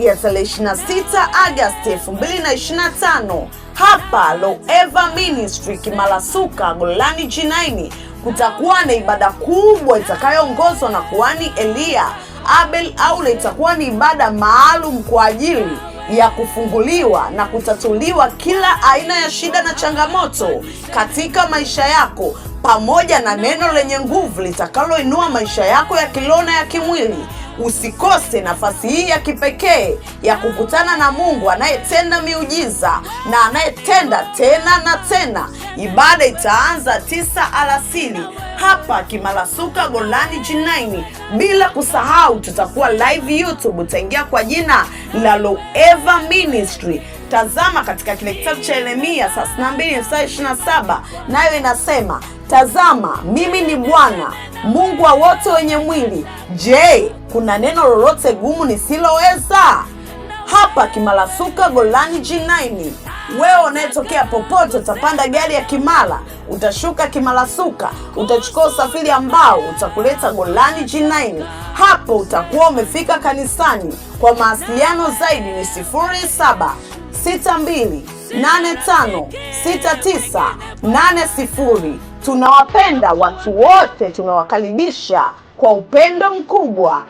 ya tarehe 26 Agosti 2025 hapa Loeva Ministry Kimalasuka Golani G9 kutakuwa na ibada kubwa itakayoongozwa na kuhani Elia Abel Aule. Itakuwa ni ibada maalum kwa ajili ya kufunguliwa na kutatuliwa kila aina ya shida na changamoto katika maisha yako, pamoja na neno lenye nguvu litakaloinua maisha yako ya kiroho na ya kimwili. Usikose nafasi hii ya kipekee ya kukutana na Mungu anayetenda miujiza na anayetenda tena na tena. Ibada itaanza 9 alasiri hapa Kimalasuka Golani G9. Bila kusahau tutakuwa live YouTube, utaingia kwa jina la Loeva Ministry. Tazama katika kile kitabu cha Yeremia 32:27, nayo inasema, tazama mimi ni Bwana Mungu wa wote wenye mwili. Je, kuna neno lolote gumu nisiloweza? Hapa Kimalasuka Golani G9. Wewe unayetokea popote, utapanda gari ya Kimala, utashuka Kimalasuka, utachukua usafiri ambao utakuleta Golani G9. Hapo utakuwa umefika kanisani. Kwa mawasiliano zaidi ni 0762856980. Tunawapenda watu wote, tunawakaribisha kwa upendo mkubwa.